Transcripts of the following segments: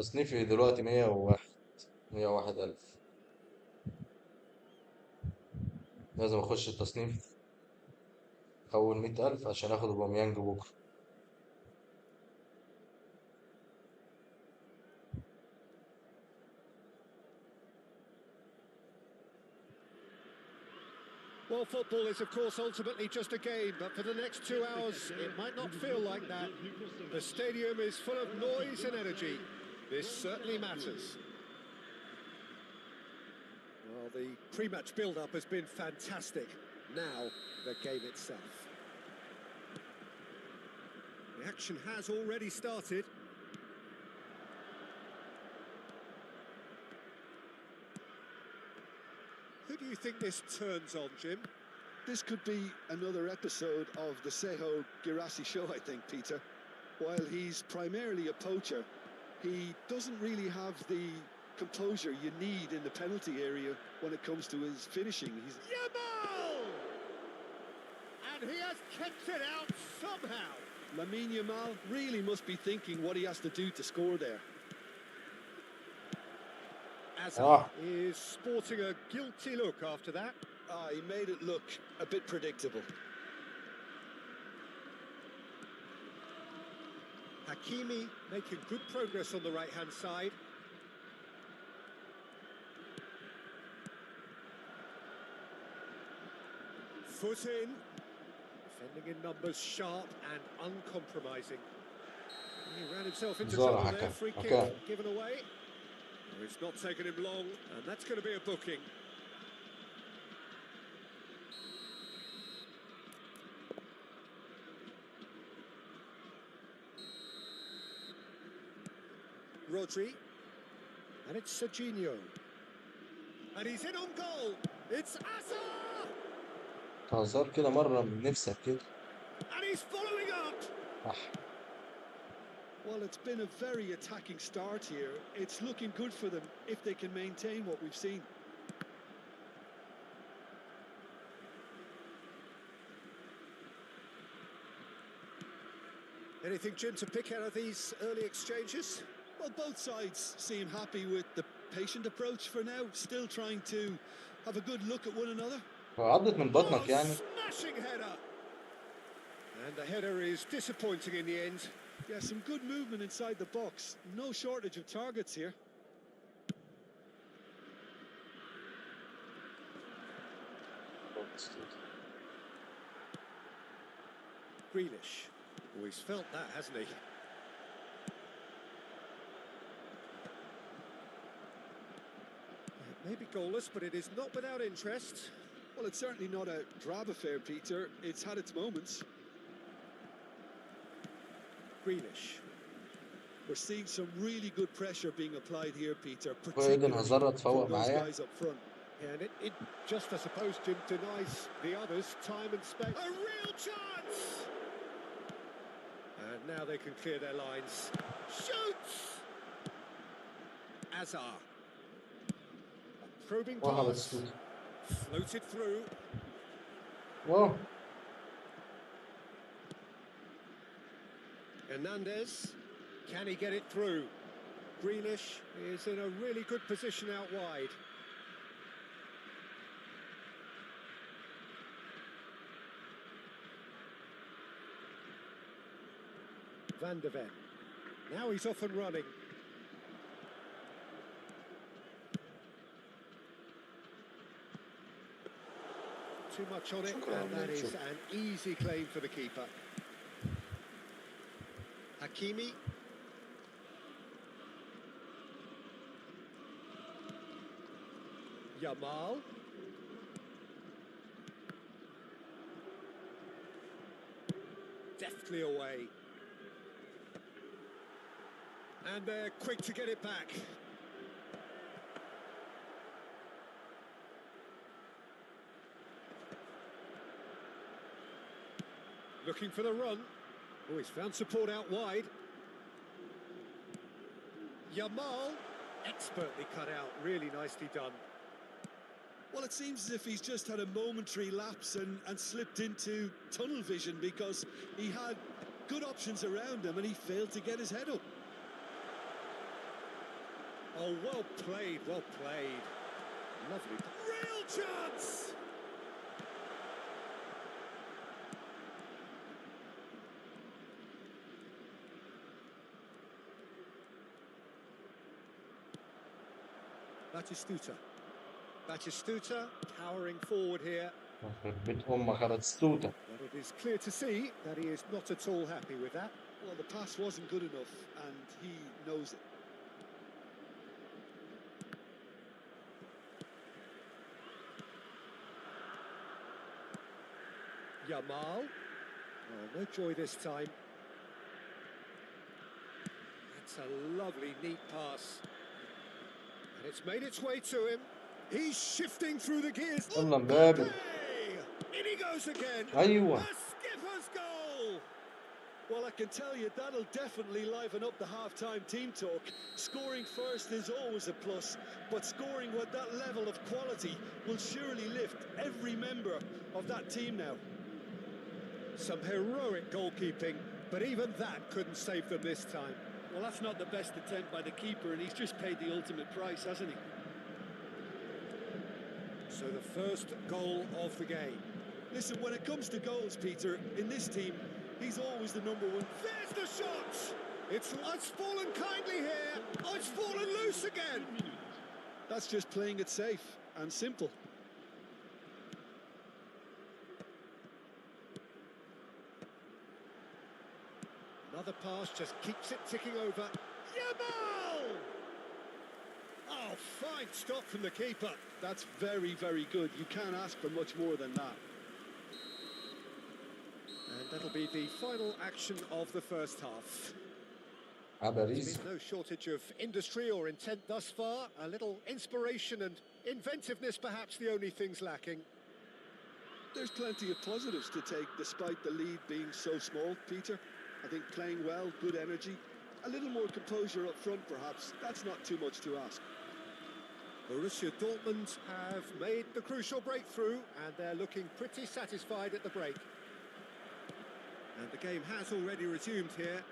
تصنيفي دلوقتي 101. 101 ألف. لازم أخش التصنيف أول 100 ألف عشان آخد أوباميانج بكرة. Well, football is, of course, ultimately just a game, but for the next 2 hours, it might not feel like that. The stadium is full of noise and energy. This certainly matters. Well, the pre-match build-up has been fantastic. Now, the game itself. The action has already started. Who do you think this turns on, Jim? This could be another episode of the Seho Girassi show, I think, Peter. While he's primarily a poacher, he doesn't really have the composure you need in the penalty area when it comes to his finishing. He's Yamal! And he has kept it out somehow. Lamine Yamal really must be thinking what he has to do to score there. Hazard is sporting a guilty look after that. He made it look a bit predictable. Hakimi making good progress on the right-hand side. Foot in. Defending in numbers, sharp and uncompromising. He ran himself into trouble there. Free kick given away. It's not taken him long, and that's going to be a booking. Rodri, and it's Serginho, and he's in on goal. It's Hazard. هزار كده مرة من نفسك كده. And he's following up. Well, it's been a very attacking start here. It's looking good for them if they can maintain what we've seen. Anything, Jim, to pick out of these early exchanges? Well, both sides seem happy with the patient approach for now, still trying to have a good look at one another. عضت من بطنك يعني. Smashing header. And the header is disappointing in the end. Yeah, some good movement inside the box. No shortage of targets here. Grealish. Oh, he's felt that, hasn't he? It may be goalless, but it is not without interest. Well, it's certainly not a drab affair, Peter. It's had its moments. Grealish. We're seeing some really good pressure being applied here, Peter, وإيدن particularly هازارد from تفوق those معايا. guys up front. Yeah, and it just, I suppose, Jim, denies the others time and space. A real chance! And now they can clear their lines. Shoots! Hazard. A probing pass. Floated through. Whoa. Hernandez. Can he get it through? Grealish is in a really good position out wide. Van de Ven. Now he's off and running. Too much on it, and that is an easy claim for the keeper. Hakimi. Yamal. Deftly away. And they're quick to get it back. Looking for the run. Oh, he's found support out wide. Yamal, expertly cut out, really nicely done. Well, it seems as if he's just had a momentary lapse and slipped into tunnel vision, because he had good options around him and he failed to get his head up. Oh, well played, well played. Lovely. Real chance! Batistuta. Batistuta powering forward here. يخرب بيت امك على ستوته. But it is clear to see that he is not at all happy with that. Well, the pass wasn't good enough, and he knows it. Yamal. Oh, no joy this time. That's a lovely, neat pass. And it's made its way to him. He's shifting through the gears. يلا مبابي. In he goes again. ايوه. A skipper's goal. Well, I can tell you that'll definitely liven up the half-time team talk. Scoring first is always a plus, but scoring with that level of quality will surely lift every member of that team now. Some heroic goalkeeping, but even that couldn't save them this time. Well, that's not the best attempt by the keeper, and he's just paid the ultimate price, hasn't he? So the first goal of the game. Listen, when it comes to goals, Peter, in this team, he's always the number one. There's the shot! It's fallen kindly here. Oh, it's fallen loose again. That's just playing it safe and simple. Another pass just keeps it ticking over. Yamal! Oh, fine stop from the keeper. That's very, very good. You can't ask for much more than that. And that'll be the final action of the first half. There's been no shortage of industry or intent thus far. A little inspiration and inventiveness, perhaps the only things lacking. There's plenty of positives to take despite the lead being so small, Peter. I think playing well, good energy, a little more composure up front perhaps. That's not too much to ask. Borussia Dortmund have made the crucial breakthrough and they're looking pretty satisfied at the break. And the game has already resumed here.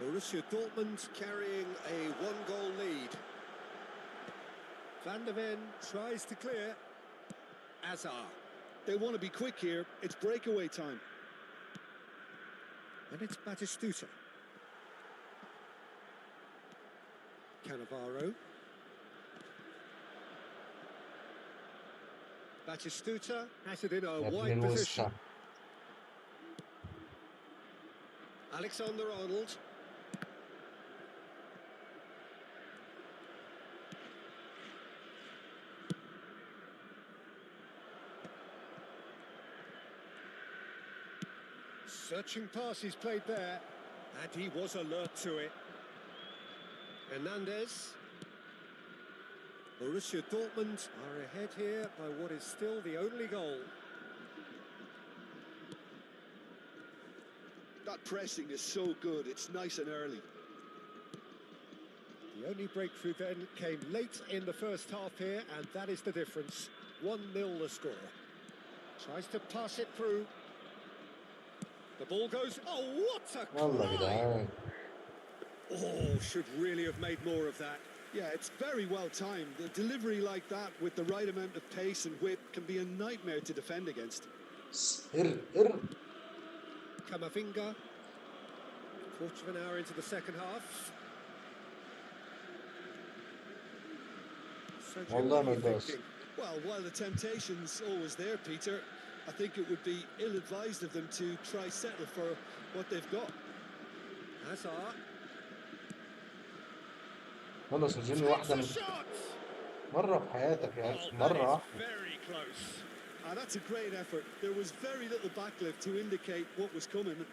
Borussia Dortmund carrying a one-goal lead. Van der Ven tries to clear. Azar. They want to be quick here. It's breakaway time. And it's Batistuta. Cannavaro. Batistuta has it in a wide position. Alexander-Arnold. Searching pass he's played there, and he was alert to it. Hernandez. Borussia Dortmund are ahead here by what is still the only goal. That pressing is so good, it's nice and early. The only breakthrough then came late in the first half here, and that is the difference. 1-0 the score. Tries to pass it through. The ball goes, oh, what a cry! Oh, should really have made more of that. Yeah, it's very well timed. The delivery like that with the right amount of pace and whip can be a nightmare to defend against. Camavinga. Quarter of an hour into the second half. Well, while the temptation's always there, Peter, I think it would be ill-advised of them to try settle for what they've got. Hazard. خلص نزلني واحدة مرة في حياتك يا أخي مرة واحدة. Very close. That's a great effort. There was very little backlift to indicate what was coming.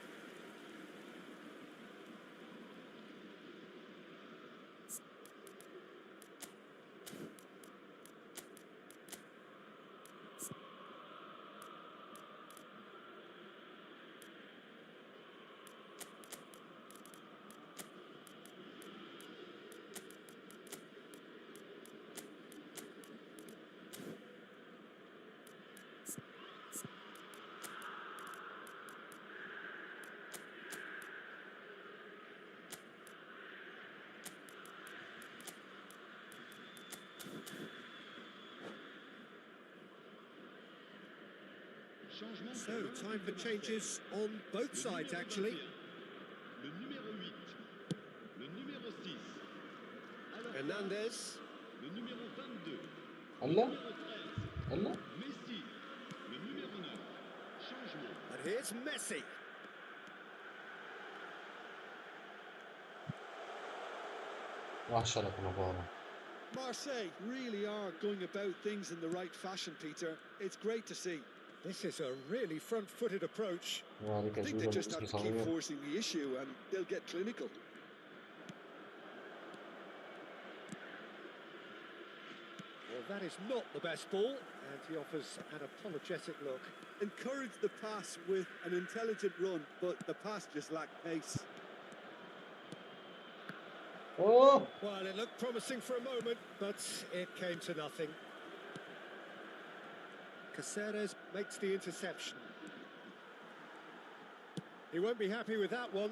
So, time for changes on both sides, actually. Le numéro 8, le numéro 6. Hernandez. Le numéro 22, le الله numéro 13. الله Messi, le numéro 9. Changement. And here's Messi. وحشة لك المباراة. Marseille really are going about things in the right fashion, Peter. It's great to see. This is a really front-footed approach. وعليك I يا think they جودة just باسم have to keep صغير. forcing the issue and they'll get clinical. Well, that is not the best ball, and he offers an apologetic look. Encourage the pass with an intelligent run, but the pass just lacked pace. اوه Well, it looked promising for a moment, but it came to nothing. Caceres makes the interception. He won't be happy with that one.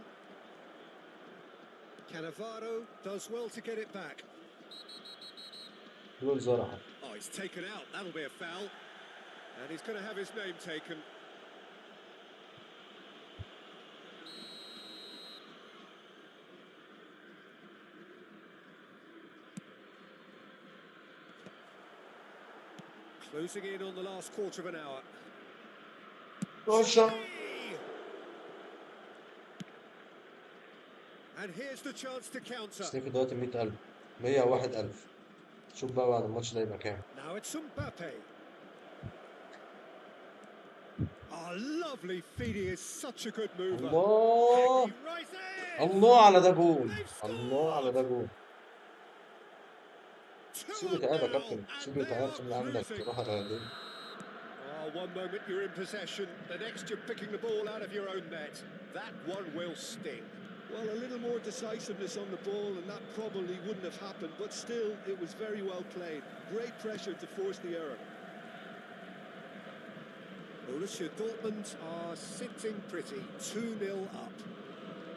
Cannavaro does well to get it back. جول زرعة. Oh, he's taken out. That'll be a foul. And he's going to have his name taken. Closing in on the last quarter of an hour. رشا. And here's the chance to counter. تصنيفي دلوقتي 100,000 101,000. شوف بقى بعد الماتش ده يبقى كام. Now it's Mbappe. Oh, lovely feeding is such a good mover. الله He rises. الله على ده جول. They've الله على ده scored. جول. 2 سيبه up تعالى يا now, كابتن، and سيبه they تعالى are خلي عندك cruising. روح رياضية. Oh, one moment you're in possession, the next you're picking the ball out of your own net. That one will sting. Well, a little more decisiveness on the ball and that probably wouldn't have happened, but still, it was very well played. Great pressure to force the error. Borussia Dortmund are sitting pretty, 2-0 up.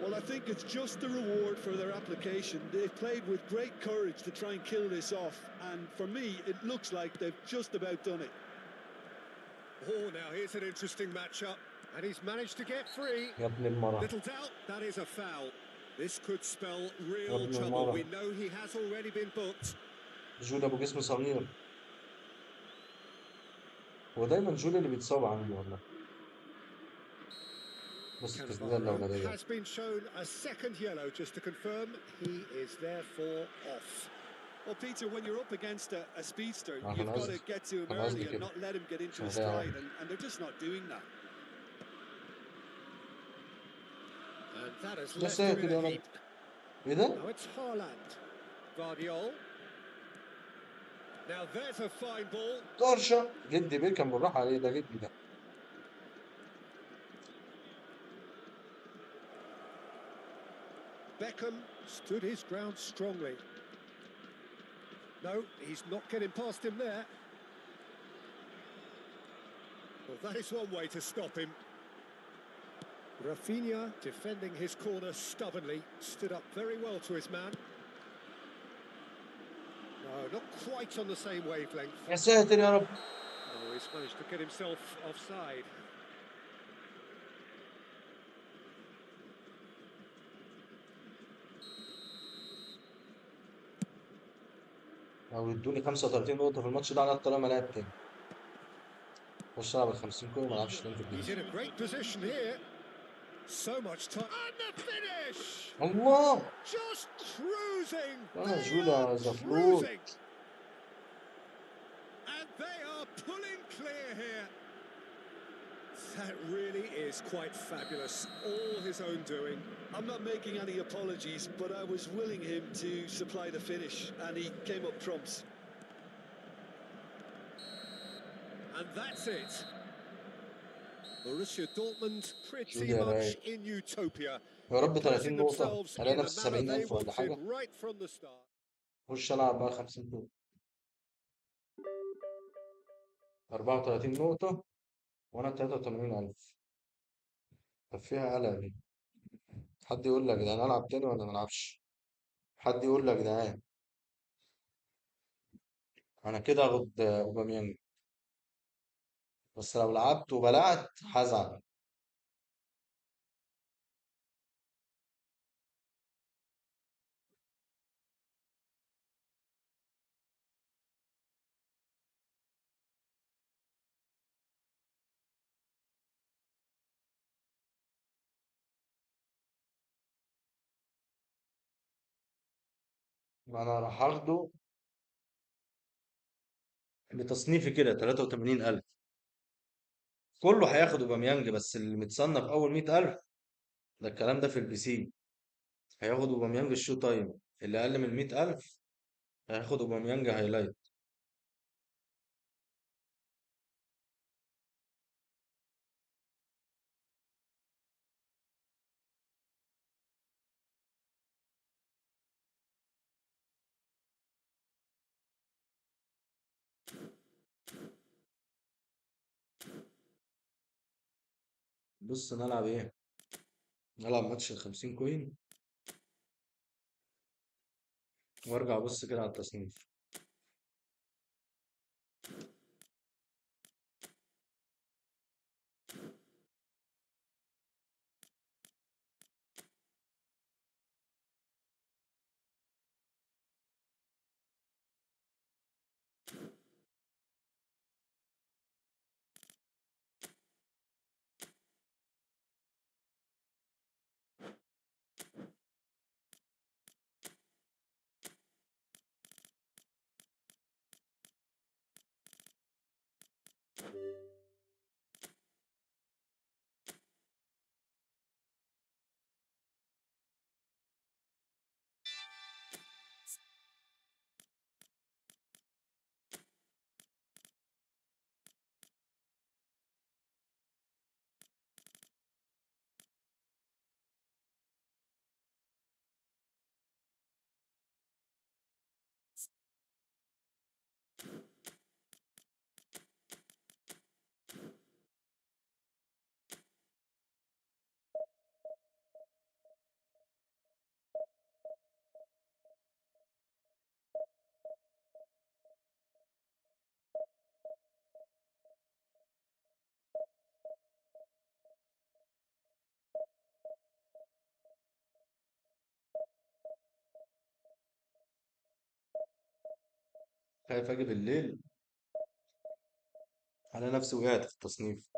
Well, I think it's just the reward for their application. They've played with great courage to try and kill this off, and for me, it looks like they've just about done it. Oh, now here's an interesting matchup, and he's managed to get free. يا ابن المرة. Little doubt, that is a foul. This could spell real ابن trouble. المرة. We know he has already been booked. جودة أبو جسم صغير. هو دايما جودة اللي بيتصاب عندي والله. بص التسديدة Cannavaro الأولانية. has been shown a second yellow, just to confirm. He is therefore off. Well, Peter, when you're up against a speedster, Ah, you've أنا got to قصدي get to him أنا قصدي early and كده. not let him get into his شغال. stride, and they're just not doing that. And that has يا left him ساتر in يا a رب. heap. إيه ده؟ Now it's Haaland. Guardiol. Now there's a fine ball. طرشة. جدي بيه كان بالراحة عليه ده جدي ده. Beckham stood his ground strongly. No, he's not getting past him there. Well, that is one way to stop him. Rafinha defending his corner stubbornly, stood up very well to his man. No, not quite on the same wavelength. يا ساتر يا رب. Oh, he's managed to get himself offside. لو يدوني 35 نقطة في الماتش ده على الطريقة ما لعب تاني. خش العب ال 50 كورة ما العبش تاني في He's الجيم. in a great position here. So much time. And the finish! الله. Just cruising! أنا They جودة are زفلوت. cruising! And they are pulling clear here. That really is quite fabulous. All his own doing. I'm not making any apologies, but I was willing him to supply the finish, and he came up trumps. And that's it. Borussia Dortmund pretty جودة much رايق. in utopia. يا رب 30 Imposing نقطة. themselves ألاقي in the نفسي manner they 70,000 ولا wanted حاجة. right from the start. خش ألعب بقى 50 كورة. 34 نقطة وأنا 83,000. طب فيها قلق دي. حد يقول لي يا جدعان ألعب تاني ولا ملعبش؟ حد يقول لي يا جدعان. أنا كده هاخد أوبامينج. بس لو لعبت وبلعت هزعل. ما انا راح اخده بتصنيفي كده 83,000. كله هياخد اوباميانج، بس اللي متصنف اول 100,000. ده الكلام ده في البي سي. هياخد اوباميانج الشو تايم. اللي اقل من 100,000 هياخد اوباميانج هايلايت. بص نلعب ايه؟ نلعب ماتش ال50 كوين، وارجع ابص كده على التصنيف. خايف اجي بالليل على نفسي وقعت في التصنيف.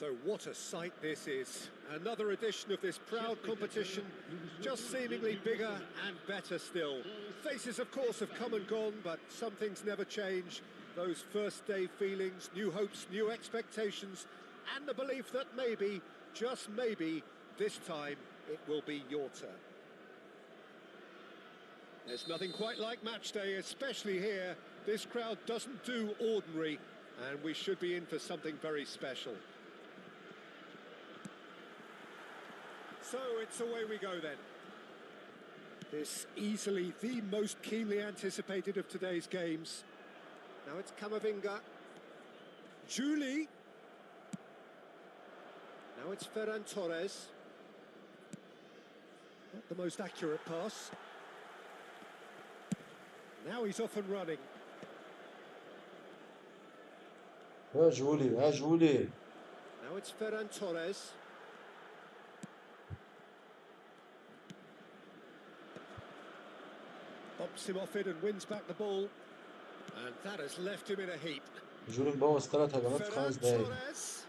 So what a sight this is. Another edition of this proud competition, just seemingly bigger and better still. Faces, of course, have come and gone, but some things never change. Those first day feelings, new hopes, new expectations, and the belief that maybe, just maybe, this time it will be your turn. There's nothing quite like match day, especially here. This crowd doesn't do ordinary, and we should be in for something very special. So it's away we go then. This easily the most keenly anticipated of today's games. Now it's Camavinga. Julie. Now it's Ferran Torres. Not the most accurate pass. Now he's off and running. يا جولي يا جولي. Now it's Ferran Torres. Bumps him off it and wins back the ball. And that has left him in a heap. جولي مبوظ 3 هجمات في 5 Ferran دقايق. Torres.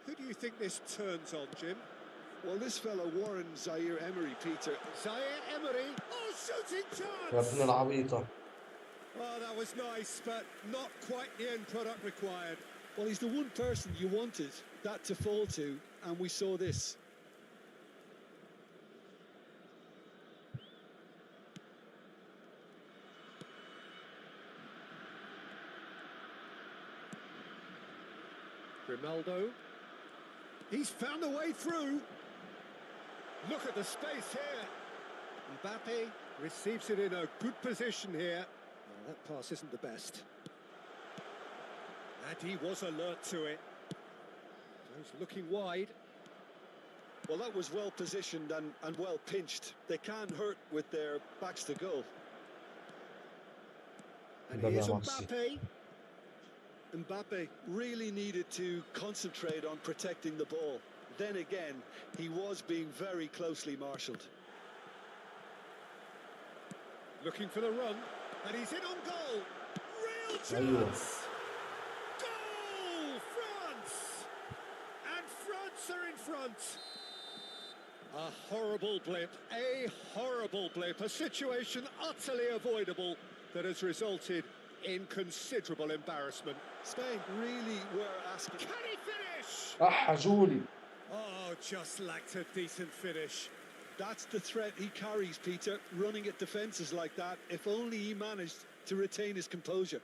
Who do you think this turns on, Jim? Well, this fella warned Zaire Emery, Peter. Zaire Emery. Oh, shooting يا chance! ابن العبيطة. Oh, that was nice, but not quite the end product required. Well, he's the one person you wanted that to fall to, and we saw this. Grimaldo. He's found a way through. Look at the space here. Mbappe receives it in a good position here. Oh, that pass isn't the best. And he was alert to it. He's looking wide. Well, that was well positioned and well pinched. They can't hurt with their backs to goal. And Mbappe here's Maxi. Mbappe. Mbappe really needed to concentrate on protecting the ball. Then again, he was being very closely marshalled. Looking for the run. And he's in on goal. Real أيوة. chance. Goal! France! And France are in front. A horrible blip. A horrible blip. A situation utterly avoidable that has resulted in considerable embarrassment. Spain really were asking. Can he finish? أح جولي. Oh, just lacked a decent finish. That's the threat he carries, Peter, running at defences like that. If only he managed to retain his composure.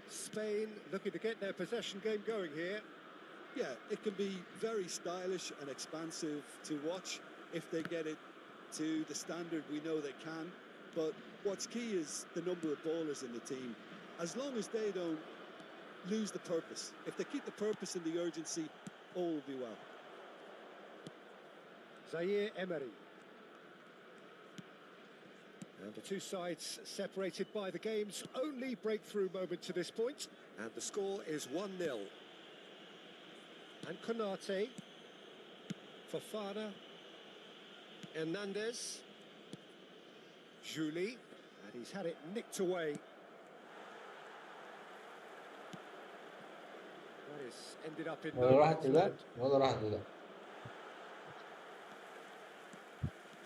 Spain looking to get their possession game going here. Yeah, it can be very stylish and expansive to watch if they get it to the standard we know they can. But what's key is the number of ballers in the team. As long as they don't lose the purpose, if they keep the purpose and the urgency, all will be well. Zaire Emery. And the two sides separated by the game's only breakthrough moment to this point. And the score is 1-0. And Konate. Fofana. Hernandez. Julie. And he's had it nicked away. That is ended up in ولا no راحت man's ده land. ولا راحت ده.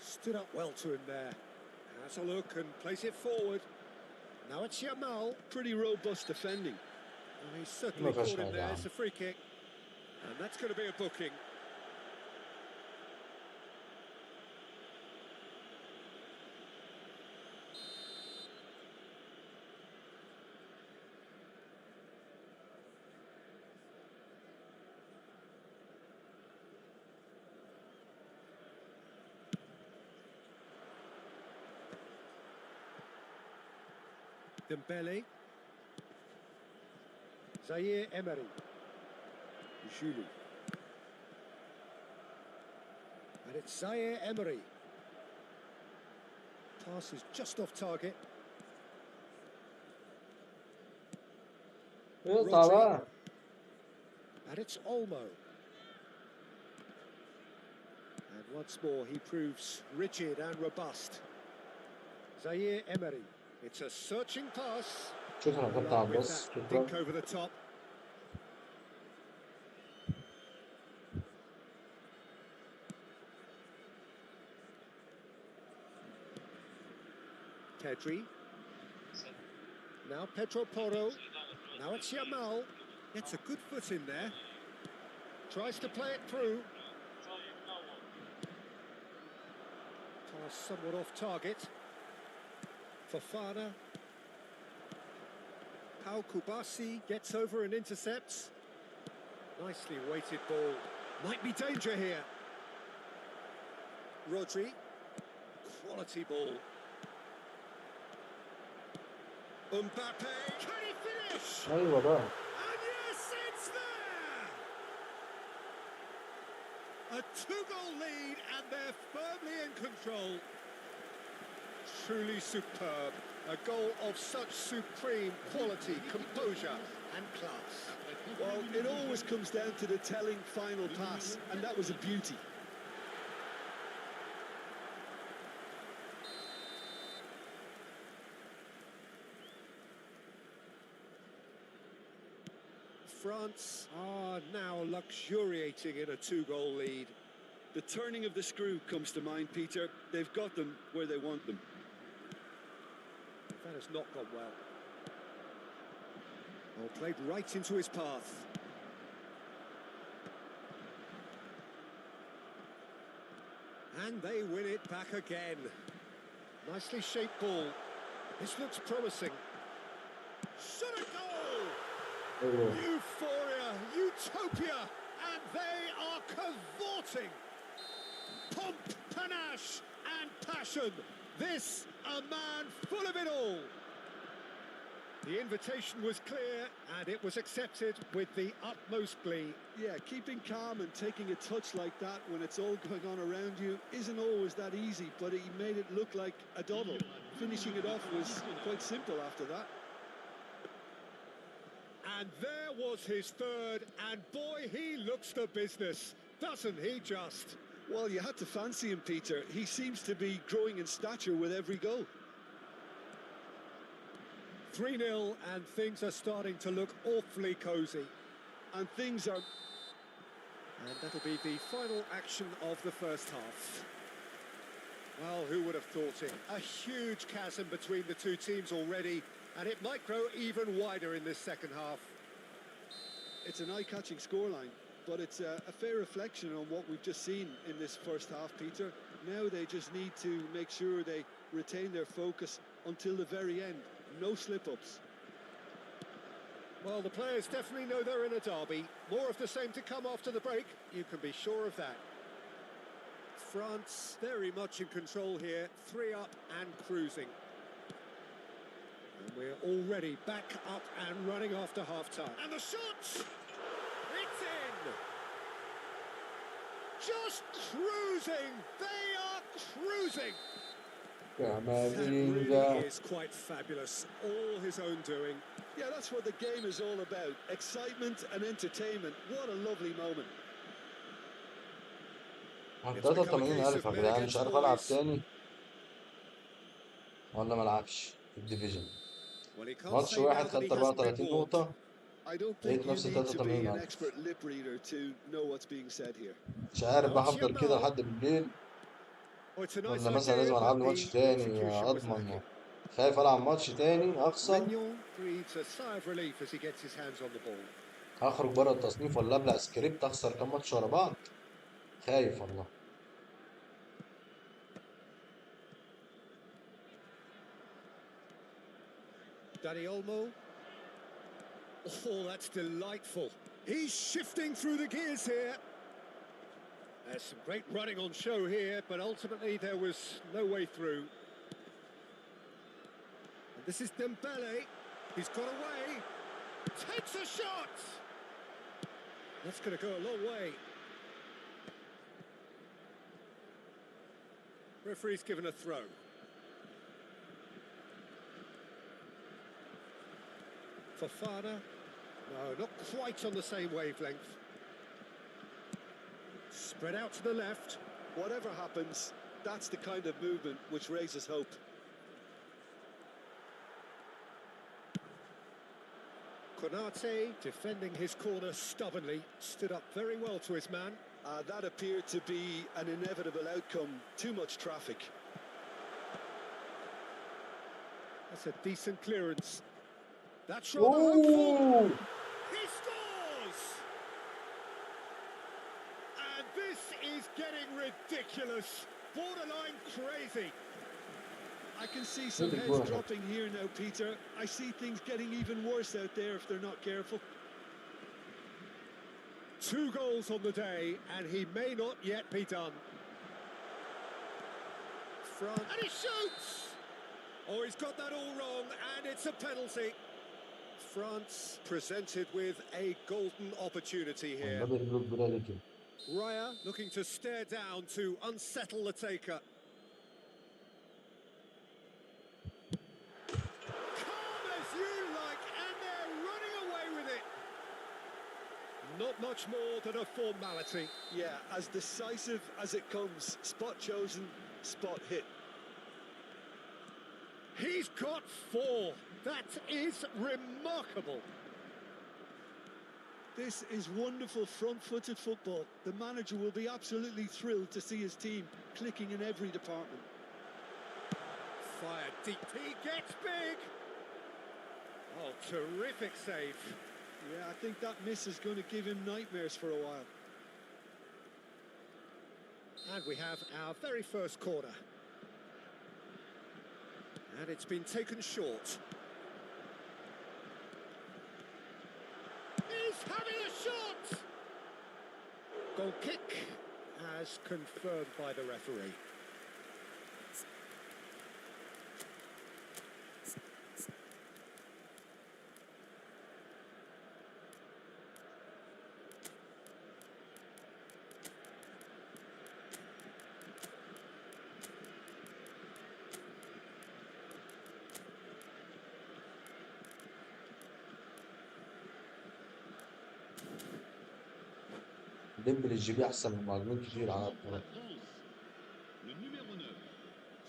Stood up well to him there. Has a look and plays it forward. Now it's Yamal. Pretty robust defending. And he's certainly ما فيهاش caught him حاجة there. يا It's عم. a free kick. And that's going to be a booking. Dembele. Zaire Emery. Julie. And it's Zaire Emery. Pass is just off target. اقطع بقى. And it's Olmo. And once more he proves rigid and robust. Zaire Emery. It's a searching pass. شكرا يا كابتن With عباس. that شكرا. dink over the top. Pedri. Now Pedro Porro. Now it's Yamal. Gets a good foot in there. Tries to play it through. Pass somewhat off target. Fofana. Pau Kubasi gets over and intercepts. Nicely weighted ball. Might be danger here. Rodri. Quality ball. Mbappe. Can he finish? ايوه بقى. And yes, it's there! A two-goal lead and they're firmly in control. Truly superb. A goal of such supreme quality, composure and class. Well, it always comes down to the telling final pass, and that was a beauty. France are now luxuriating in a two-goal lead. The turning of the screw comes to mind, Peter. They've got them where they want them. That has not gone well. Well, played right into his path. And they win it back again. Nicely shaped ball. This looks promising. Shot a goal! Euphoria, utopia, and they are cavorting. Pomp, panache, and passion. This, a man full of it all. The invitation was clear, and it was accepted with the utmost glee. Yeah, keeping calm and taking a touch like that when it's all going on around you isn't always that easy, but he made it look like a double. Finishing it off was quite simple after that. And there was his third, and boy, he looks the business, doesn't he just? Well, you had to fancy him, Peter. He seems to be growing in stature with every goal. 3-0, and things are starting to look awfully cosy. And things are... And that'll be the final action of the first half. Well, who would have thought it? A huge chasm between the two teams already, and it might grow even wider in this second half. It's an eye-catching scoreline, but it's a fair reflection on what we've just seen in this first half, Peter. Now they just need to make sure they retain their focus until the very end. No slip-ups. Well, the players definitely know they're in a derby. More of the same to come after the break, you can be sure of that. France very much in control here, 3 up and cruising. And we're already back up and running after half-time. And the shot! It's in! Just cruising! They are cruising! That really is quite fabulous. All his own doing. Yeah, that's what the game is all about. Excitement and entertainment. What a lovely moment. 83,000 يا جدعان، مش عارف العب تاني ولا ما العبش في الديفيجن. ماتش واحد خدت 34 نقطة، لقيت نفسي 83,000. مش عارف بقى هفضل كده لحد بالليل ولا مثلا لازم العب لي ماتش تاني اضمن. خايف العب ماتش تاني اخسر، هخرج بره التصنيف ولا ابلع سكريبت اخسر كام ماتش ورا بعض. خايف والله. Dani Olmo. Oh, that's delightful. He's shifting through the gears here. There's some great running on show here, but ultimately there was no way through. And this is Dembele. He's got away. Takes a shot. That's going to go a long way. Referee's given a throw. Fofana. No, not quite on the same wavelength. Spread out to the left. Whatever happens, that's the kind of movement which raises hope. Konate, defending his corner stubbornly, stood up very well to his man. That appeared to be an inevitable outcome. Too much traffic. That's a decent clearance. That's rather hopeful. He scores! And this is getting ridiculous. Borderline crazy. I can see some heads dropping here now, Peter. I see things getting even worse out there if they're not careful. 2 goals on the day, and he may not yet be done. Front, and he shoots! Oh, he's got that all wrong, and it's a penalty. France presented with a golden opportunity here. Raya looking to stare down to unsettle the taker. Calm as you like, and they're running away with it. Not much more than a formality. Yeah, as decisive as it comes. Spot chosen, spot hit. He's got 4. That is remarkable. This is wonderful front-footed football. The manager will be absolutely thrilled to see his team clicking in every department. Fired deep. He gets big. Oh, terrific save. Yeah, I think that miss is going to give him nightmares for a while. And we have our very first corner. And it's been taken short. He's having a shot! Goal kick as confirmed by the referee. ديمبلي الجيبي احسن من مهاجمين كتير على الطرف.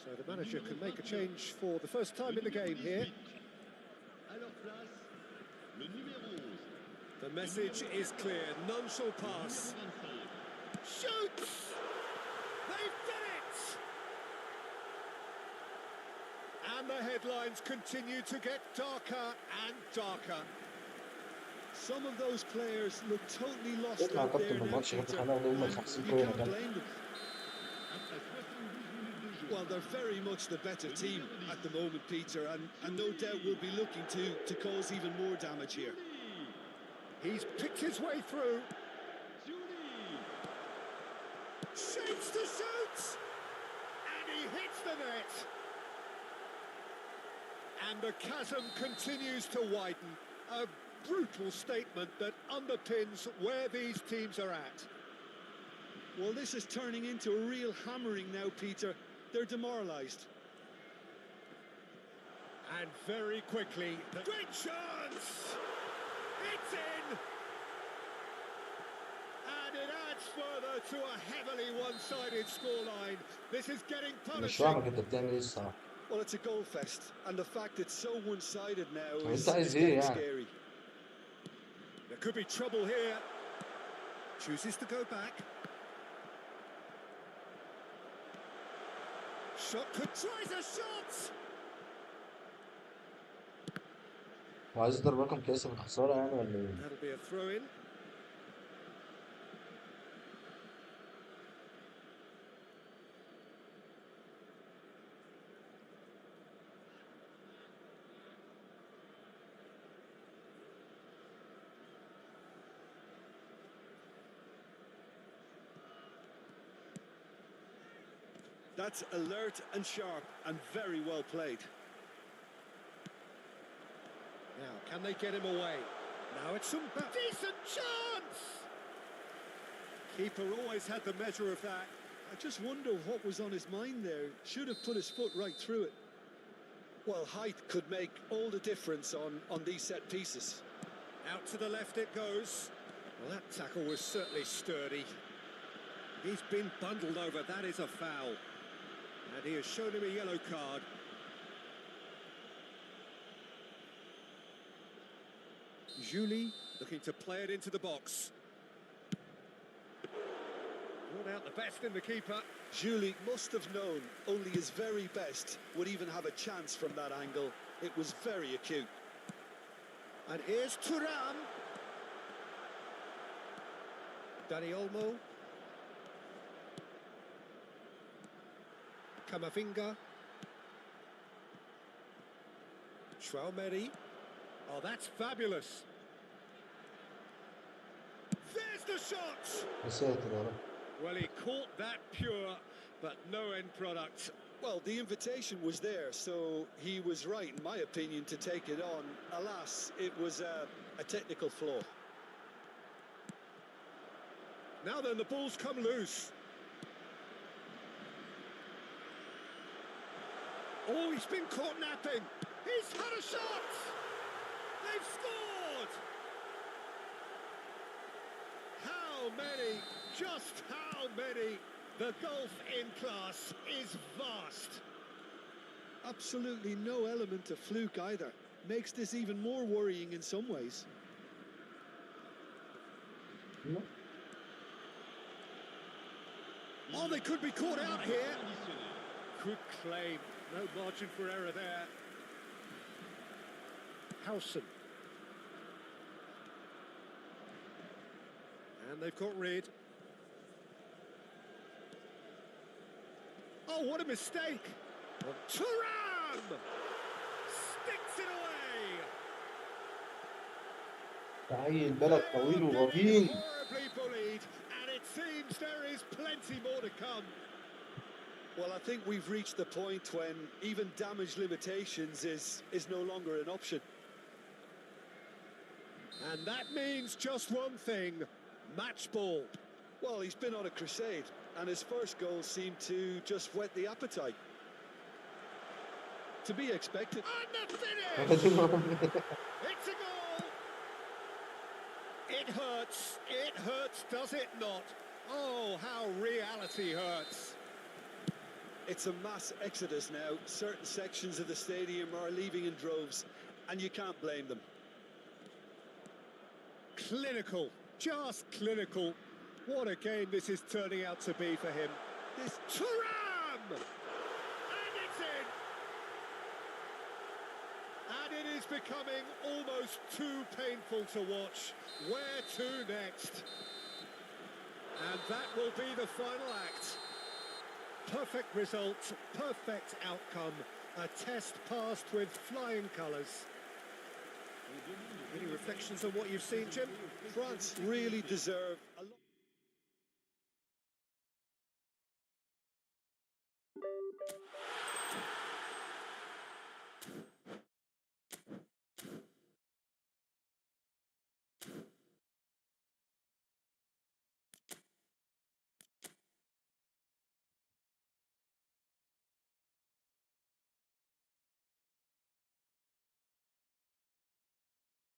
So the manager can make a change for the first time in the game here. The message is clear, none shall pass. Shoots! They've done it! And the headlines continue to get darker and darker. Some of those players look totally lost اطلع out there كابتن now, الماتش Peter, خلينا نقول and 50 you كوره can't كمان. blame them. Well, they're very much the better team at the moment, Peter, and no doubt will be looking to cause even more damage here. He's picked his way through. Shapes to shoot! And he hits the net. And the chasm continues to widen. A brutal statement that underpins where these teams are at. Well, this is turning into a real hammering now, Peter. They're demoralised. And very quickly, great chance! It's in! And it adds further to a heavily one-sided scoreline. This is getting مش punishing. فاهمك انت بتعمل ايه الصراحه. Well, it's a goal fest, and the fact it's so one-sided now طب is انت عايز ايه getting يعني؟ scary. There could be trouble here. Chooses to go back. Shot could tries a shot. وعايز يضرب رقم قياسي في الخساره يعني ولا ايه؟ That'll be a throw-in. That's alert and sharp and very well played. Now, can they get him away? Now it's some decent chance! Keeper always had the measure of that. I just wonder what was on his mind there. Should have put his foot right through it. Well, height could make all the difference on these set pieces. Out to the left it goes. Well, that tackle was certainly sturdy. He's been bundled over. That is a foul. And he has shown him a yellow card. Julie looking to play it into the box. Brought out the best in the keeper. Julie must have known only his very best would even have a chance from that angle. It was very acute. And here's Thuram. Dani Olmo. Camavinga. Traumeri. Oh, that's fabulous. There's the shot. يا ساتر يا رب. Well, he caught that pure, but no end product. Well, the invitation was there, so he was right, in my opinion, to take it on. Alas, it was a technical flaw. Now then, the ball's come loose. Oh, he's been caught napping. He's had a shot. They've scored. How many? Just how many? The gulf in class is vast. Absolutely no element of fluke either. Makes this even more worrying in some ways. Oh, they could be caught out here. Good claim. No margin for error there. Howson. And they've got rid. Oh, what a mistake! Thuram! Sticks it away! عيل بالك طويل They are وغبي. getting horribly bullied, and it seems there is plenty more to come. Well, I think we've reached the point when even damage limitations is no longer an option. And that means just one thing, match ball. Well, he's been on a crusade, and his first goal seemed to just whet the appetite. To be expected. And the finish! It's a goal! It hurts, does it not? Oh, how reality hurts. It's a mass exodus now. Certain sections of the stadium are leaving in droves, and you can't blame them. Clinical, just clinical. What a game this is turning out to be for him. This Thuram! And it's in! And it is becoming almost too painful to watch. Where to next? And that will be the final act. Perfect result, perfect outcome. A test passed with flying colours. Any reflections on what you've seen, Jim? France really deserve a lot.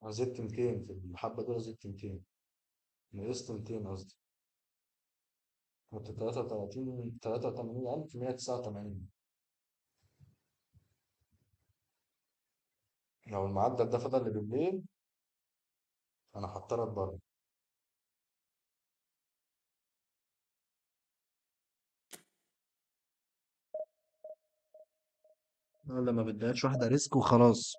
أنا زدت 200 في الحبة دول، زدت 200، نقصت 200 قصدي. كنت 83,189. لو المعدل ده فضل بالليل أنا هضطر بره. ولا ما بدهاش واحدة ريسك وخلاص.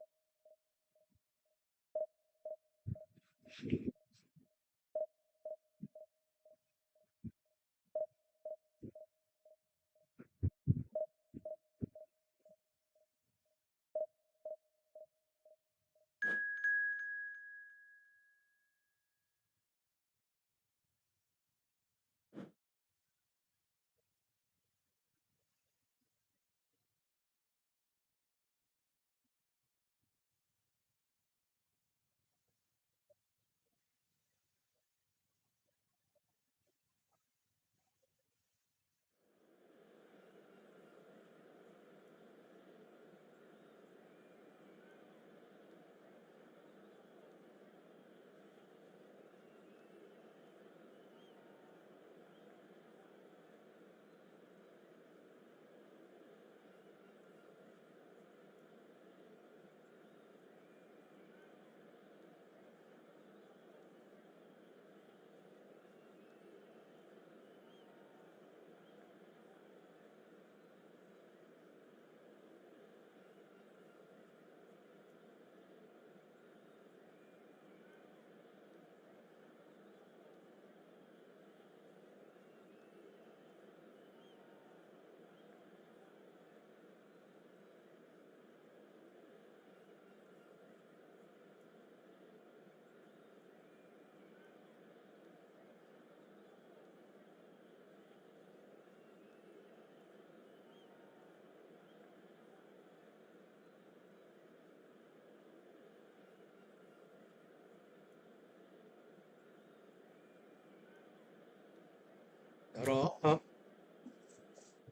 راحة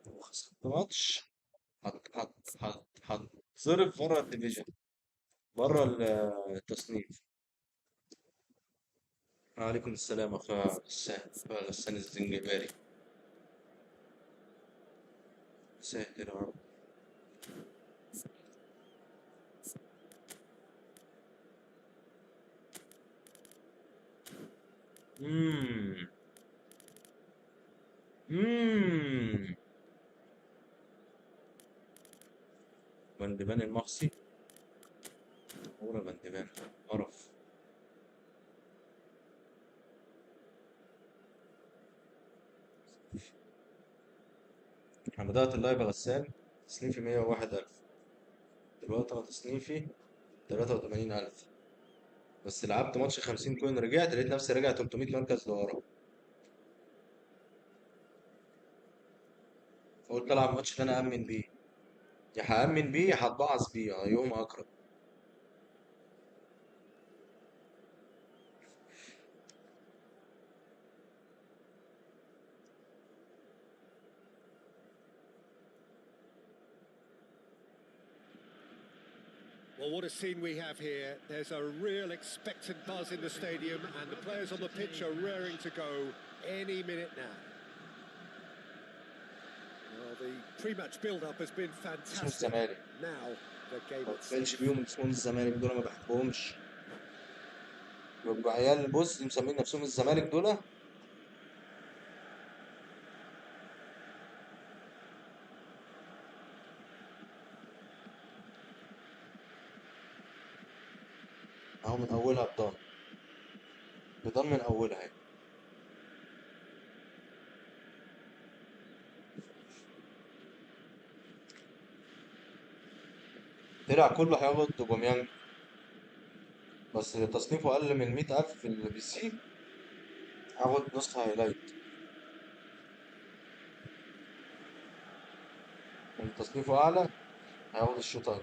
وخسرت ماتش. هتضرب بره الديفيجن، بره التصنيف. وعليكم السلام أخويا غسان الزنجباري. ساتر يا رب. مم. مم. بندبان المخصي. ورا بندبان قرف. احنا بدأت اللايف يا غسان تصنيفي 101,000، دلوقتي أنا تصنيفي 83,000. بس لعبت ماتش 50 كوين، رجعت لقيت نفسي راجع 300 مركز لورا، فقلت ألعب الماتش ده أنا أأمن بيه، يا هأمن بيه يا هتبعص بيه يوم أقرب. Well, what a scene we have here. There's a real expectant buzz in the stadium, and the players on the pitch are raring to go any minute now. Well, the pre-match build-up has been اسمه fantastic. الزمالك، Now, the game ما itself. تبانش بيهم اسمهم الزمالك دول، ما بحبهمش. بيبقوا عيال بص مسمين نفسهم الزمالك دول. اهو من اولها بضان، بضان من اولها اهي. طلع كله هياخد اوبامينج، بس تصنيفه اقل من 100,000 في البي سي هاخد نسخة هايلايت. اللي تصنيفه اعلى هياخد الشوطان.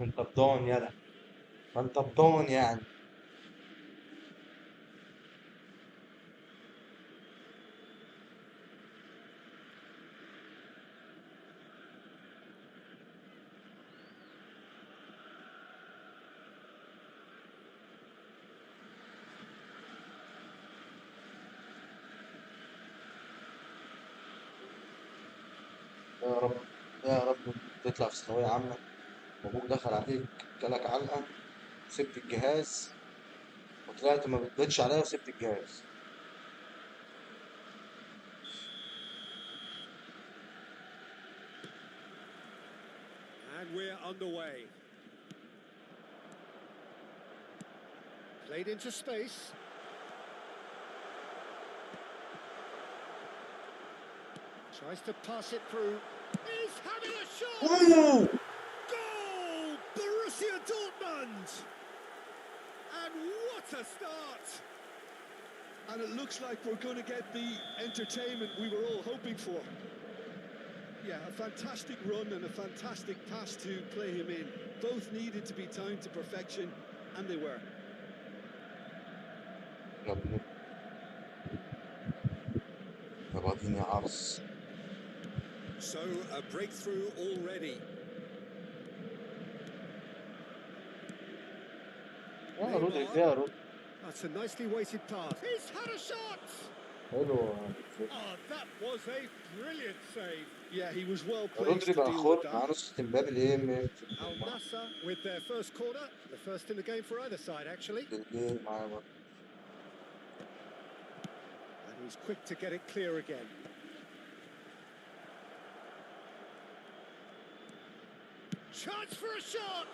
انت بضان يلا، ما انت بضان يعني. يا رب يا رب تطلع في ثانوية عامة وابوك دخل عليك جالك علقة وسبت الجهاز، وطلعت ما بتبتش عليا وسبت الجهاز. And we're underway. Played into space. Tries to pass it through. He's having a shot! اوه Goal! Borussia Dortmund! And what a start! And it looks like we're going to get the entertainment we were all hoping for. Yeah, a fantastic run and a fantastic pass to play him in. Both needed to be timed to perfection, and they were. يا ابني يا بعدين يا عرس. So, a breakthrough already. يا رودري يا رودري. That's a nicely weighted pass. He's had a shot! حلو. Oh, that was a brilliant save. Yeah, he was well placed رودري to بقى deal خور with مع that. نسخة امبابي الايه Al Nassr with their first corner, the first in the game for either side actually. معاه برضه. And he's quick to get it clear again. Chance for a shot!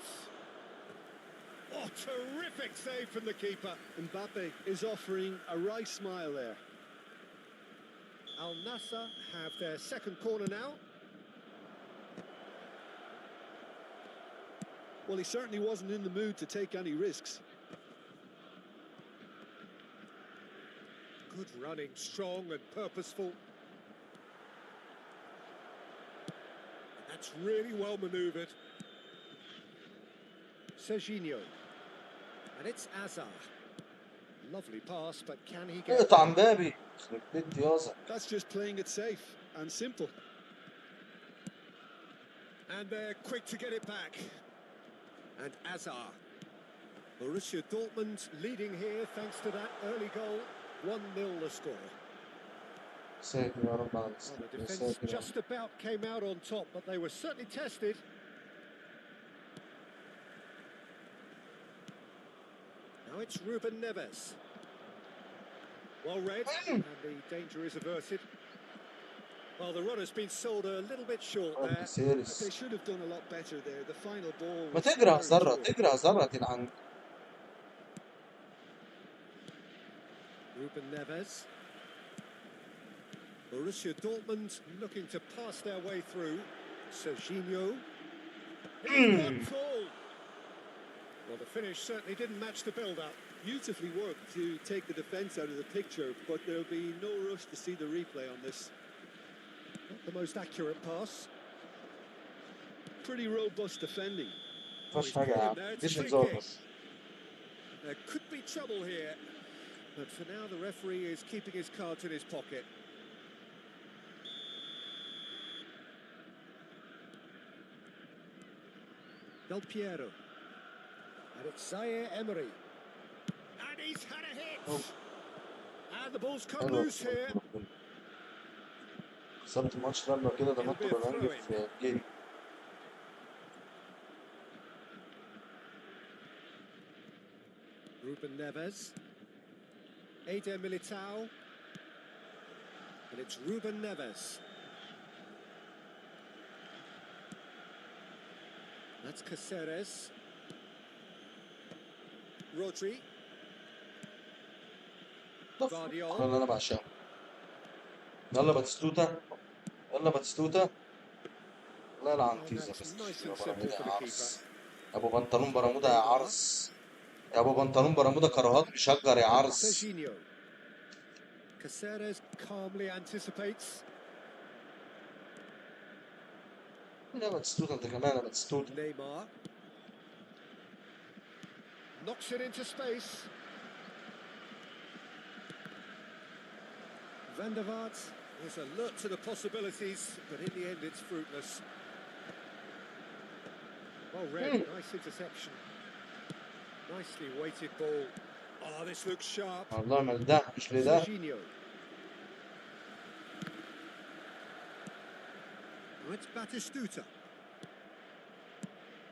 Oh, terrific save from the keeper. Mbappe is offering a right smile there. Al Nassr have their second corner now. Well, he certainly wasn't in the mood to take any risks. Good running, strong and purposeful. And that's really well manoeuvred. Serginho. And it's Azar. Lovely pass, but can he get اقطع مبابي يخرب بيت ديازة. That's just playing it safe and simple. And they're quick to get it back. And Azar. Borussia Dortmund leading here thanks to that early goal. 1-0 the score. ساتر يا رب على Well, الاسم. the يا defence ساتر يا رب. just about came out on top, but they were certainly tested. Now it's Ruben Neves. Well read, and the danger is averted. Well, the run has been sold a little bit short there. But سيرس. they should have done a lot better there. The final ball ما was تقرا very ذرة poor. تقرا ذرة تلعن. Ruben Neves. Borussia Dortmund looking to pass their way through. Serginho. One fall. Well, the finish certainly didn't match the build-up. Beautifully worked to take the defence out of the picture, but there'll be no rush to see the replay on this. Not the most accurate pass. Pretty robust defending. فاش حاجة يا عم. ليش نزور؟ There could be trouble here, but for now the referee is keeping his cards in his pocket. Del Piero. And it's Zaire Emery. And he's had a hit. And the ball's come loose here. خسرت الماتش لما كده ضغطت اوبامينج في جيبي. Ruben Neves. Eder Militao. And it's Ruben Neves. That's Caceres. Rodri. Guardiola. اللي انا بعشقه. يلا باتستوتا. يلا باتستوتا. الله يلعن تيزا بس. يا برمودا يا عرس. ابو بنطلون برمودا يا عرس. يا ابو بنطلون برمودا كرهات بيشجر يا عرس. Serginho. Caceres calmly anticipates. لا باتستوتا انت كمان يا باتستوتا. Neymar. Knocks it into space. Van der Vaart is alert to the possibilities, but in the end it's fruitless. Well read, nice interception. Nicely weighted ball. Oh, this looks sharp. والله ما ده مش لده. Serginho. Now it's Batistuta.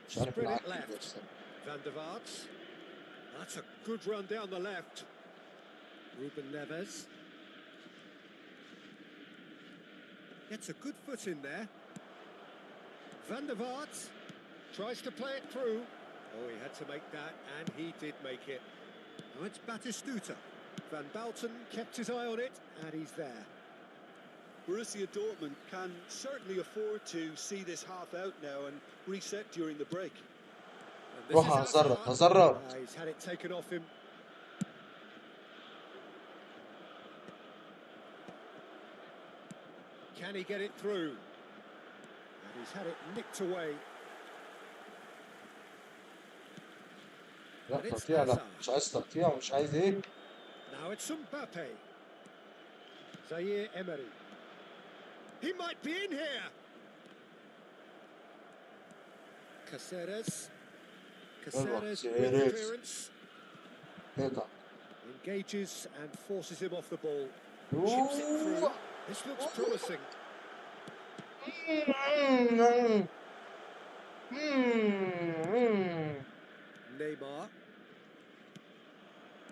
مش عارف Spread it العكس left. بس. Van der Vaart. That's a good run down the left. Ruben Neves. Gets a good foot in there. Van der Vaart tries to play it through. Oh, he had to make that, and he did make it. Now it's Batistuta. Van Balten kept his eye on it, and he's there. Borussia Dortmund can certainly afford to see this half out now and reset during the break. And this روح is هزرت Hazard. هزرت. He's had it taken off him. Can he get it through? And he's had it nicked away. لا تقطيع لا مش عايز تقطيع ومش عايز ايه. Now it's Mbappe. Zaire Emery. He might be in here. Caceres. Caceres with Caceres. clearance. اقطع. Engages and forces him off the ball. Chips it through. This looks promising. Neymar.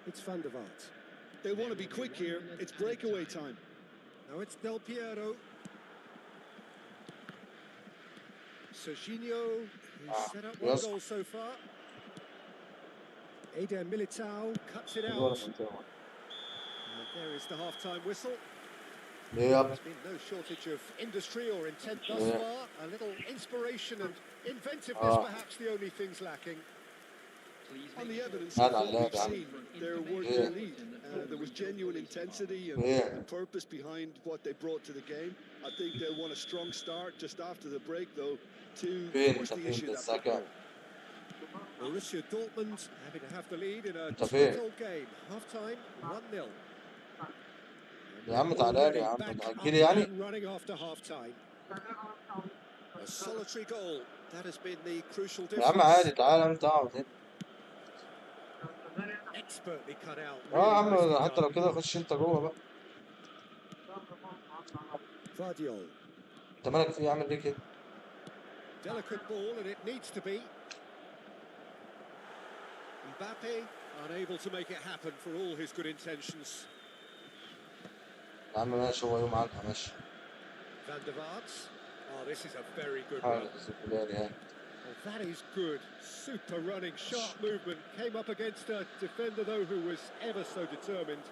It's Van der Vaart. They want to be quick here. It's breakaway time. Now it's Del Piero. Serginho, who's set up one goal so far. Eder Militao cuts it out. And there is the half-time whistle. There's been no shortage of industry or intent thus far. A little inspiration and inventiveness, perhaps the only things lacking. On the evidence of what we've seen, there was their lead. There was genuine intensity and purpose behind what they brought to the game. I think they'll want a strong start just after the break, though, to force the issue that football. Borussia Dortmund having to have the lead in a انت فين 12-old game. Half time 1-0. يا عم؟ تعالى لي يا عم، Back up تأجلي يعني؟ and running after half time. A solitary goal. That has been the crucial يا عم عادي، difference. تعالى انت اقعد هنا. Expertly cut out. اه يا Really عم، nicely حتى done. لو كده خش انت جوه بقى. Vardiol. انت مالك فيه؟ عامل ليه كده؟ Delicate ball and it needs to be. Mbappe unable to make it happen for all his good intentions. يا عم ماشي، هو يوم عنها ماشي. Van der Vaart. Oh, this is a very good حاول run. الزبالة يعني. Well, that is good. Super running, sharp movement. Came up against a defender, though, who was ever so determined.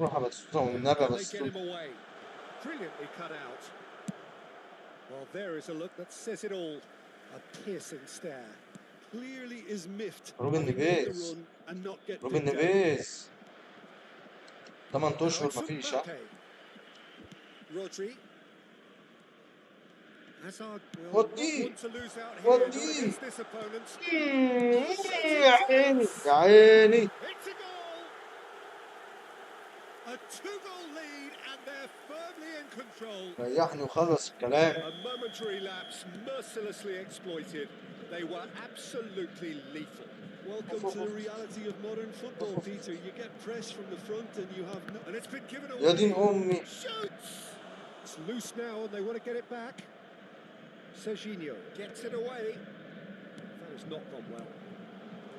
روح يا باتيستوتا والنبي يا Can they get him باتيستوتا. away? Brilliantly cut out. Well, there is a look that says it all. A piercing stare. Clearly is miffed روبن having made the نيفيز، run and not get روبن picked out. نيفيز 8 Now اشهر it's مفيش. ها Mbappe. Rodri. Hazard will not ودي want to lose out here, not ودي. against this opponent. يا عيني يا عيني. It's a goal! A two-goal lead and they're firmly in control. ريحني وخلص الكلام. A momentary lapse mercilessly exploited. They were absolutely lethal. Welcome to the reality of modern football, Peter. You get press from the front and you have no... And it's been given يا دين away. امي. Shoots! It's loose now and they want to get it back. Serginho gets it away. That has not gone well.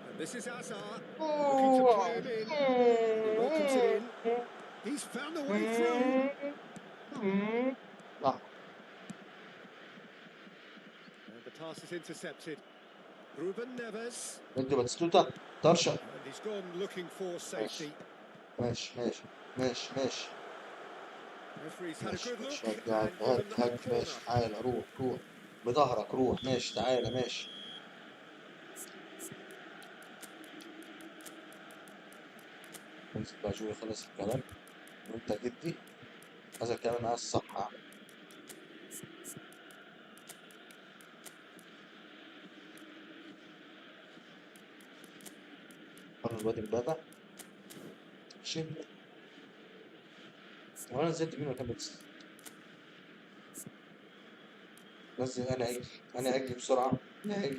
And this is Hazard looking to play him in. He welcomes it in. He's found a way through. And the pass is intercepted. Ruben Neves. ادي باتيستوتا طرشه. And he's gone looking for safety. ماشي ماشي ماشي ماشي Referee's had a ماشي good look ماشي. and هات given هات them a هات ماشي. corner. تعالى روح روح بظهرك روح. ماشي تعالى ماشي. امسك بقى شوية خلص الكلام وانت جدي. هذا الكلام معاه الصح. قرر الواد امبابة. ماشي. وانا نزلت مين مكان بس؟ نزل. انا اجي انا اجي بسرعة. انا اجي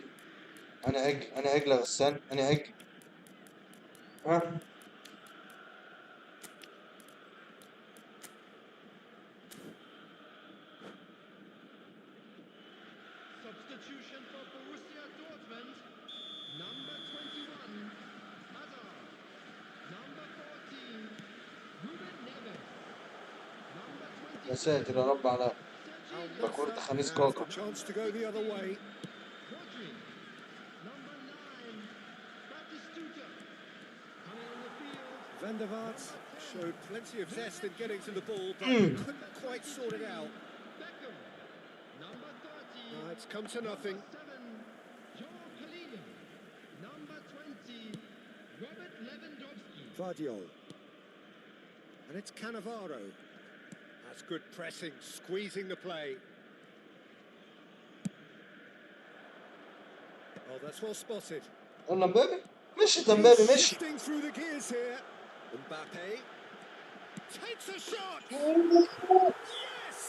انا اجي انا اجي يا غسان. انا اجي. ها Substitution for Borussia Dortmund. Number 21, Hazard. Number 14, Ruben Neves. Number يا 22, ساتر يا رب على Serginho. باكورة خميس Has كاكا. the chance to go the other way. Rodri. Number 9, Batistuta. Coming on the field. Van der Vaart showed plenty of zest in getting to the ball, but couldn't quite sort it out. Beckham. Number 30. It's come to nothing. Number 7, Joe Kalinin. Number 20, Robert Lewandowski. Vardiol. And it's Cannavaro. That's good pressing, squeezing the play. Oh, that's well spotted. قلنا امبابي. مشي ده امبابي He's مشي. shifting through the gears here. Mbappe takes a shot. Yes!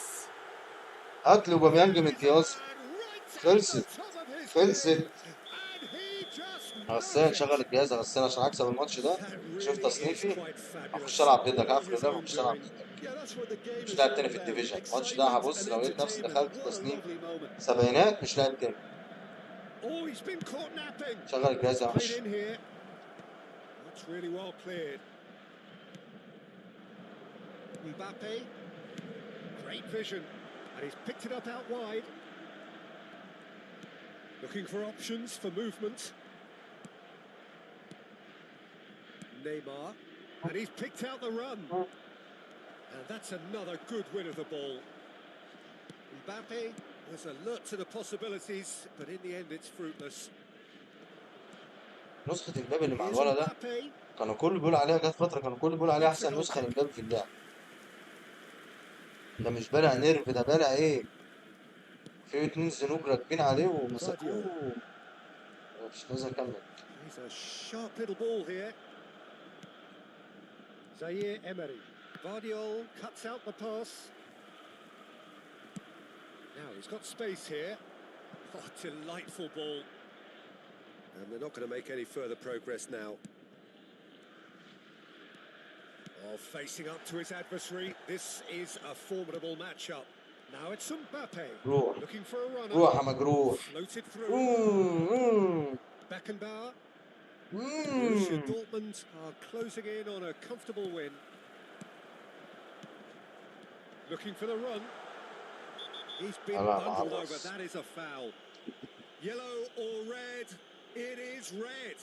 هات لي اوبامينج من امتياز. And right at خلصت the top of his خلصت. head. And he just غسان knows شغل it. الجهاز يا غسان عشان اكسب الماتش ده. That شوف really is تصنيفي. quite هخش fabulous. العب ضدك. All عارف his ده own هخش العب doing. ضدك. Yeah, that's what the game مش is لاعب all تاني في about. الديفيجن. الماتش ده Excitement هبص and لو لقيت نفسي entertainment. دخلت What a تصنيف lovely moment. سبعينات مش لاعب تاني. Oh, he's been caught napping. شغل الجهاز يا Played وحش. in here. That's really well cleared. Mbappe. Great vision. And he's picked it up out wide. Looking for options for movement. Neymar. And he's picked out the run. And that's another good win of the ball. Mbappe was alert to the possibilities, but in the end it's fruitless. نسخة امبابي اللي مع Here's الولد ده Mbappe. كانوا كل بيقول عليها. جت فترة كانوا كل بيقول عليها أحسن نسخة لامبابي في اللعب. ده مش بالع نيرف، ده بالع ايه؟ في اتنين زنوج راكبين عليه Guardiola. ومسكوه. مش عايز اكمل. He's a sharp little ball here. Zaire Emery. Guardiola cuts out the pass. Now he's got space here. Oh, delightful ball. And they're not going to make any further progress now. Oh, facing up to his adversary. This is a formidable matchup. Now it's Mbappe. روح Looking for a runner. روح يا مجروح. Floated through. مم. Beckenbauer. مم. Borussia Dortmund are closing in on a comfortable win. Looking for the run. He's been bundled over. That is a foul. Yellow or red? It is red.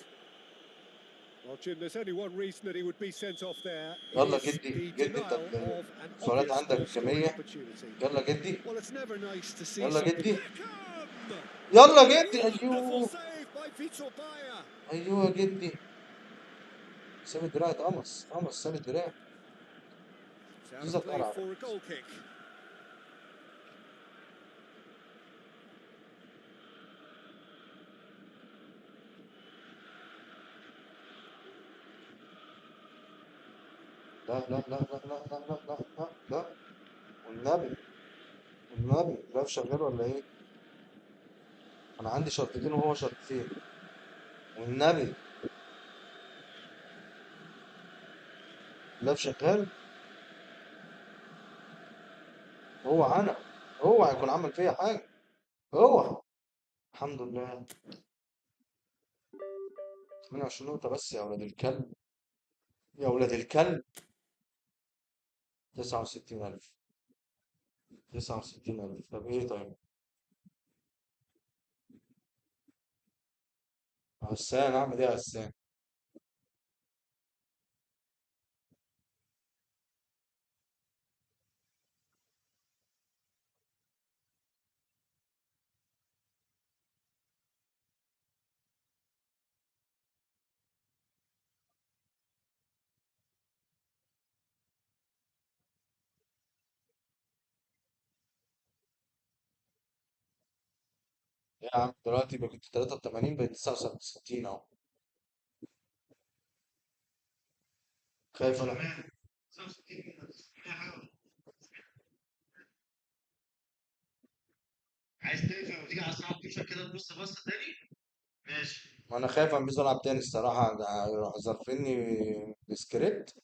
Well, Jim, there's only one reason that he would be sent off there. يلا It is جدي the جدي انت denial of an السؤالات obvious عندك goal scoring كمية. opportunity. يلا جدي. Well, it's never nice to see يلا something. جدي. Beckham! يلا جدي. Wonderful ايوه save by Vitor Bayer. ايوه جدي. ساب الدراع اتقمص قمص ساب الدراع. It's out of زيزك play قرع. for a goal kick. لا لا لا لا لا لا لا لا لا لا. والنبي والنبي لا شغال ولا ايه؟ انا عندي شرطتين وهو شرطتين. والنبي لا شغال. اوعى انا. اوعى يكون عمل فيا حاجة. اوعى. الحمد لله. 28 نقطة بس يا ولاد الكلب. يا ولاد الكلب. 69,000. 69,000. طب ايه طيب؟ عسان اعمل ايه يا عسان؟ يا عم دلوقتي بقى كنت 83 بقيت 69 اهو. خايف ولا حاجة؟ عايز تقفل وتيجي على الساعة 12 كده تبص بصة تاني؟ ماشي. ما انا خايف انبيز العب تاني الصراحة، ده هيروح ظرفني السكريبت.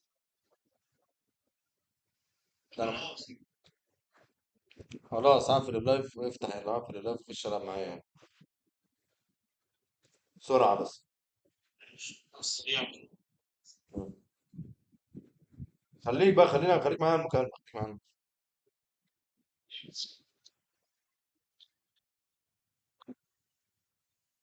ده انا خلاص هقفل اللايف وافتح هقفل اللايف خش العب معايا يعني. بسرعة بس. سريع. خليك بقى خليك معايا المكالمة. خليك معايا.